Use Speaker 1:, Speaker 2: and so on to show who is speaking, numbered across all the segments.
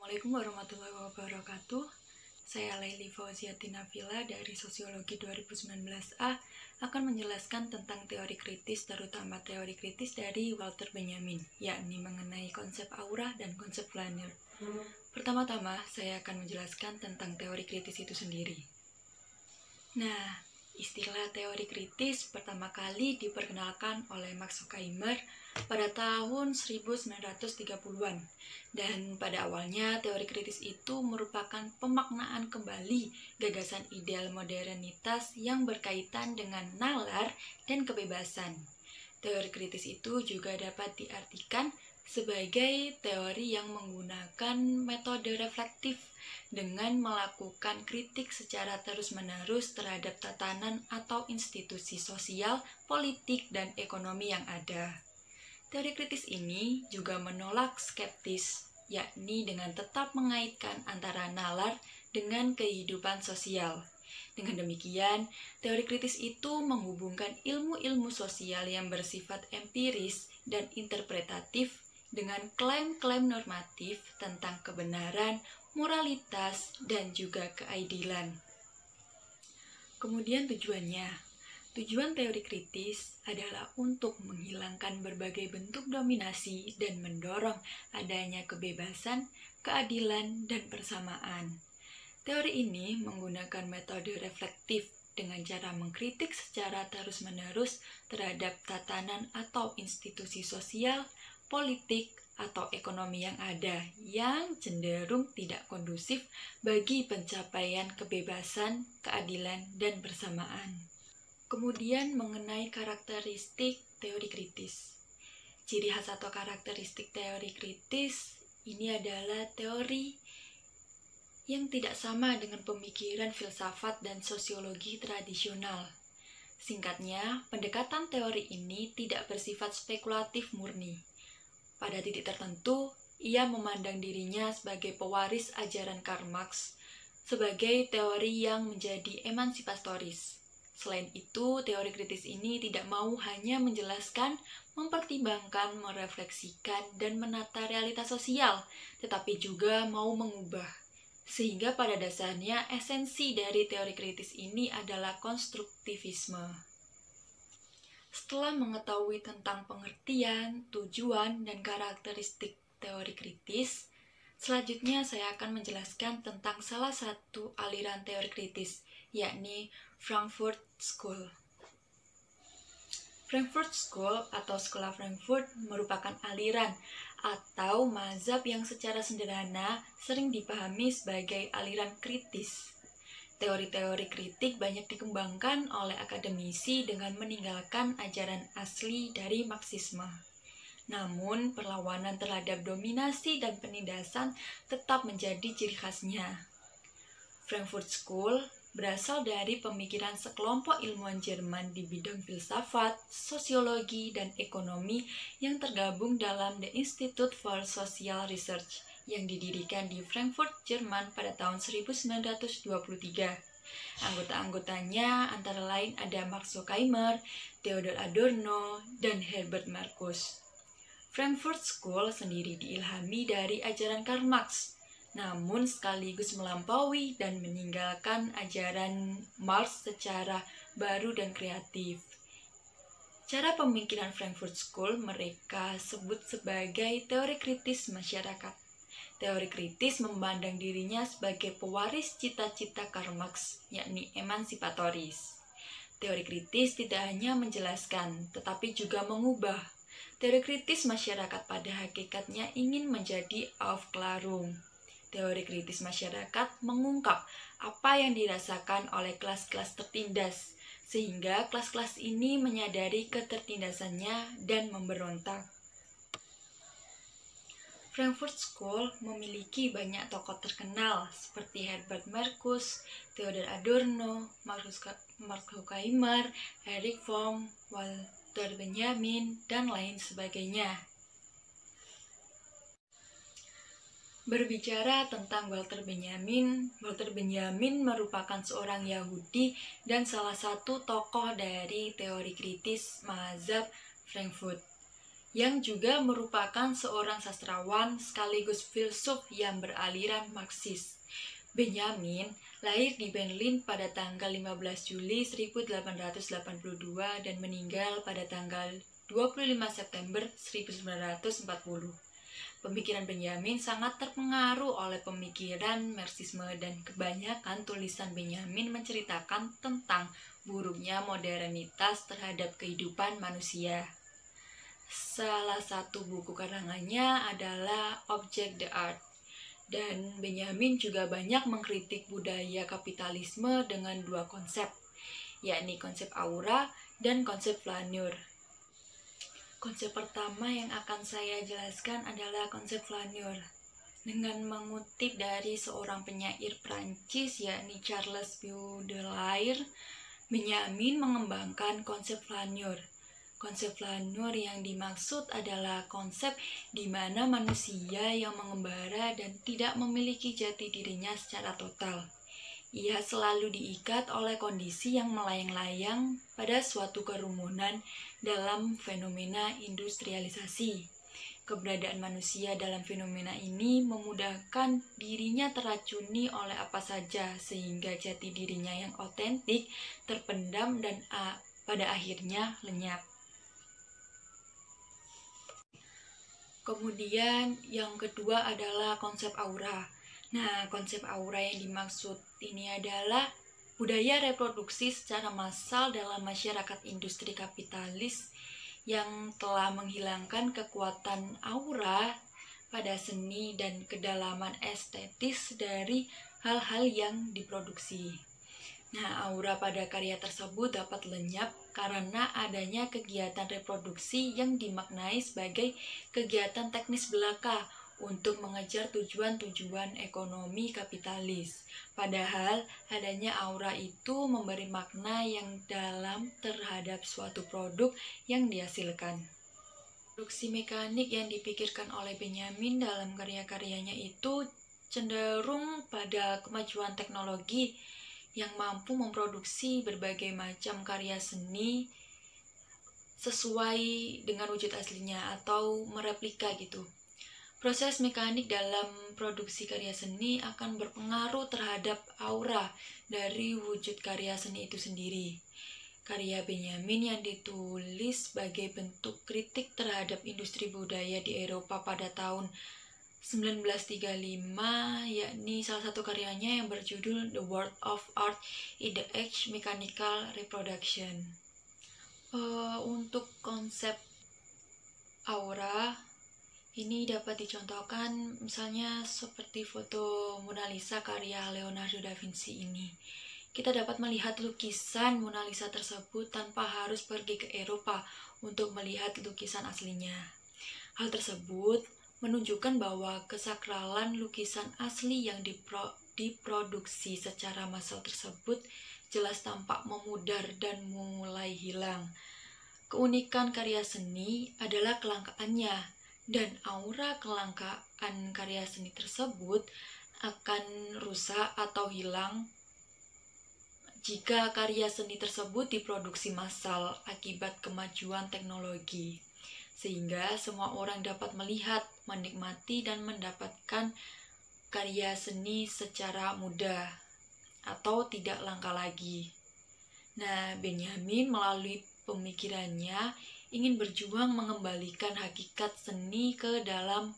Speaker 1: Assalamualaikum warahmatullahi wabarakatuh. Saya Laili Fauziati Nafila dari Sosiologi 2019A akan menjelaskan tentang teori kritis, terutama teori kritis dari Walter Benjamin, yakni mengenai konsep aura dan konsep flaneur. Pertama-tama, saya akan menjelaskan tentang teori kritis itu sendiri. Nah, istilah teori kritis pertama kali diperkenalkan oleh Max Horkheimer pada tahun 1930-an. Dan pada awalnya teori kritis itu merupakan pemaknaan kembali gagasan ideal modernitas yang berkaitan dengan nalar dan kebebasan. Teori kritis itu juga dapat diartikan sebagai teori yang menggunakan metode reflektif dengan melakukan kritik secara terus-menerus terhadap tatanan atau institusi sosial, politik, dan ekonomi yang ada. Teori kritis ini juga menolak skeptis, yakni dengan tetap mengaitkan antara nalar dengan kehidupan sosial. Dengan demikian, teori kritis itu menghubungkan ilmu-ilmu sosial yang bersifat empiris dan interpretatif dengan klaim-klaim normatif tentang kebenaran, moralitas, dan juga keadilan. Kemudian Tujuan teori kritis adalah untuk menghilangkan berbagai bentuk dominasi dan mendorong adanya kebebasan, keadilan, dan persamaan. Teori ini menggunakan metode reflektif dengan cara mengkritik secara terus-menerus terhadap tatanan atau institusi sosial, politik, atau ekonomi yang ada yang cenderung tidak kondusif bagi pencapaian kebebasan, keadilan, dan persamaan. Kemudian mengenai karakteristik teori kritis. Ciri khas atau karakteristik teori kritis ini adalah teori yang tidak sama dengan pemikiran filsafat dan sosiologi tradisional. Singkatnya, pendekatan teori ini tidak bersifat spekulatif murni. Pada titik tertentu, ia memandang dirinya sebagai pewaris ajaran Karl Marx, sebagai teori yang menjadi emansipatoris. Selain itu, teori kritis ini tidak mau hanya menjelaskan, mempertimbangkan, merefleksikan, dan menata realitas sosial, tetapi juga mau mengubah. Sehingga pada dasarnya esensi dari teori kritis ini adalah konstruktivisme. Setelah mengetahui tentang pengertian, tujuan, dan karakteristik teori kritis, selanjutnya saya akan menjelaskan tentang salah satu aliran teori kritis, yakni Frankfurt School. Frankfurt School atau Sekolah Frankfurt merupakan aliran atau mazhab yang secara sederhana sering dipahami sebagai aliran kritis. Teori-teori kritik banyak dikembangkan oleh akademisi dengan meninggalkan ajaran asli dari Marxisme. Namun, perlawanan terhadap dominasi dan penindasan tetap menjadi ciri khasnya. Frankfurt School berasal dari pemikiran sekelompok ilmuwan Jerman di bidang filsafat, sosiologi, dan ekonomi yang tergabung dalam The Institute for Social Research yang didirikan di Frankfurt, Jerman pada tahun 1923. Anggota-anggotanya antara lain ada Max Horkheimer, Theodor Adorno, dan Herbert Marcuse. Frankfurt School sendiri diilhami dari ajaran Karl Marx, namun sekaligus melampaui dan meninggalkan ajaran Marx secara baru dan kreatif. Cara pemikiran Frankfurt School mereka sebut sebagai teori kritis masyarakat. Teori kritis memandang dirinya sebagai pewaris cita-cita Karl Marx, yakni emansipatoris. Teori kritis tidak hanya menjelaskan, tetapi juga mengubah. Teori kritis masyarakat pada hakikatnya ingin menjadi Aufklärung. Teori kritis masyarakat mengungkap apa yang dirasakan oleh kelas-kelas tertindas, sehingga kelas-kelas ini menyadari ketertindasannya dan memberontak. Frankfurt School memiliki banyak tokoh terkenal seperti Herbert Marcuse, Theodor Adorno, Max Horkheimer, Erich Fromm, Walter Benjamin, dan lain sebagainya. Berbicara tentang Walter Benjamin merupakan seorang Yahudi dan salah satu tokoh dari teori kritis mazhab Frankfurt. yang juga merupakan seorang sastrawan sekaligus filsuf yang beraliran Marxis. Benjamin lahir di Berlin pada tanggal 15 Juli 1882 dan meninggal pada tanggal 25 September 1940. Pemikiran Benjamin sangat terpengaruh oleh pemikiran Marxisme dan kebanyakan tulisan Benjamin menceritakan tentang buruknya modernitas terhadap kehidupan manusia. Salah satu buku karangannya adalah Object the Art. Dan Benjamin juga banyak mengkritik budaya kapitalisme dengan dua konsep, yakni konsep aura dan konsep flaneur. Konsep pertama yang akan saya jelaskan adalah konsep flaneur. Dengan mengutip dari seorang penyair Prancis yakni Charles Baudelaire, Benjamin mengembangkan konsep flaneur. Konsep flaneur yang dimaksud adalah konsep di mana manusia yang mengembara dan tidak memiliki jati dirinya secara total. Ia selalu diikat oleh kondisi yang melayang-layang pada suatu kerumunan dalam fenomena industrialisasi. Keberadaan manusia dalam fenomena ini memudahkan dirinya teracuni oleh apa saja sehingga jati dirinya yang otentik terpendam dan pada akhirnya lenyap. Kemudian yang kedua adalah konsep aura. Nah, konsep aura yang dimaksud ini adalah budaya reproduksi secara massal dalam masyarakat industri kapitalis yang telah menghilangkan kekuatan aura pada seni dan kedalaman estetis dari hal-hal yang diproduksi. Nah, aura pada karya tersebut dapat lenyap karena adanya kegiatan reproduksi yang dimaknai sebagai kegiatan teknis belaka untuk mengejar tujuan-tujuan ekonomi kapitalis. Padahal adanya aura itu memberi makna yang dalam terhadap suatu produk yang dihasilkan. Produksi mekanik yang dipikirkan oleh Benjamin dalam karya-karyanya itu cenderung pada kemajuan teknologi yang mampu memproduksi berbagai macam karya seni sesuai dengan wujud aslinya atau mereplika gitu. Proses mekanik dalam produksi karya seni akan berpengaruh terhadap aura dari wujud karya seni itu sendiri. Karya Benjamin yang ditulis sebagai bentuk kritik terhadap industri budaya di Eropa pada tahun 1935, yakni salah satu karyanya yang berjudul The World of Art in the Age Mechanical Reproduction. Untuk konsep aura ini dapat dicontohkan misalnya seperti foto Mona Lisa karya Leonardo da Vinci ini. Kita dapat melihat lukisan Mona Lisa tersebut tanpa harus pergi ke Eropa untuk melihat lukisan aslinya. Hal tersebut menunjukkan bahwa kesakralan lukisan asli yang diproduksi secara massal tersebut jelas tampak memudar dan mulai hilang. Keunikan karya seni adalah kelangkaannya, dan aura kelangkaan karya seni tersebut akan rusak atau hilang jika karya seni tersebut diproduksi massal akibat kemajuan teknologi, sehingga semua orang dapat melihat, menikmati, dan mendapatkan karya seni secara mudah atau tidak langka lagi. Nah, Benjamin melalui pemikirannya ingin berjuang mengembalikan hakikat seni ke dalam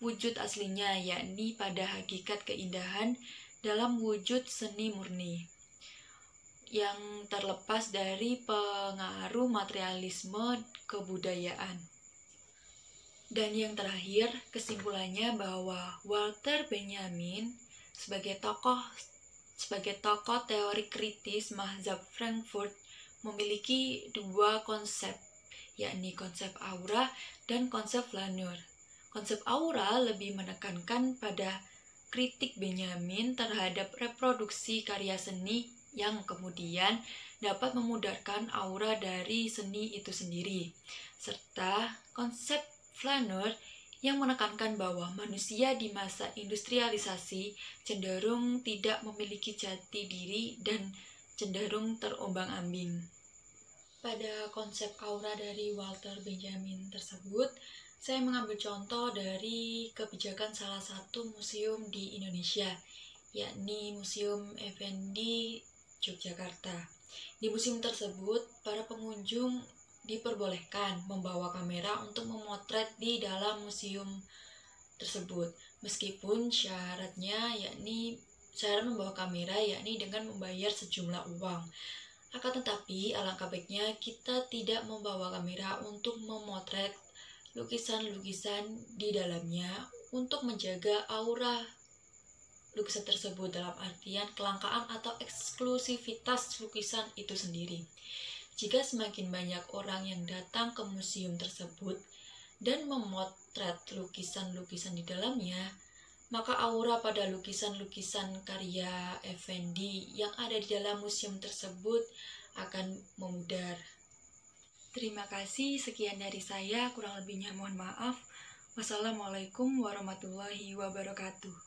Speaker 1: wujud aslinya, yakni pada hakikat keindahan dalam wujud seni murni yang terlepas dari pengaruh materialisme kebudayaan. Dan yang terakhir, kesimpulannya bahwa Walter Benjamin sebagai tokoh teori kritis mazhab Frankfurt memiliki dua konsep, yakni konsep aura dan konsep flaneur. Konsep aura lebih menekankan pada kritik Benjamin terhadap reproduksi karya seni yang kemudian dapat memudarkan aura dari seni itu sendiri, serta konsep flaneur yang menekankan bahwa manusia di masa industrialisasi cenderung tidak memiliki jati diri dan cenderung terombang-ambing. pada konsep aura dari Walter Benjamin tersebut, saya mengambil contoh dari kebijakan salah satu museum di Indonesia, yakni Museum Effendi Yogyakarta. Di museum tersebut, para pengunjung diperbolehkan membawa kamera untuk memotret di dalam museum tersebut. Meskipun syarat membawa kamera yakni dengan membayar sejumlah uang. Akan tetapi, alangkah baiknya kita tidak membawa kamera untuk memotret lukisan-lukisan di dalamnya untuk menjaga aura lukisan tersebut, dalam artian kelangkaan atau eksklusivitas lukisan itu sendiri. Jika semakin banyak orang yang datang ke museum tersebut dan memotret lukisan-lukisan di dalamnya, maka aura pada lukisan-lukisan karya Effendi yang ada di dalam museum tersebut akan memudar. Terima kasih, sekian dari saya, kurang lebihnya mohon maaf. Wassalamualaikum warahmatullahi wabarakatuh.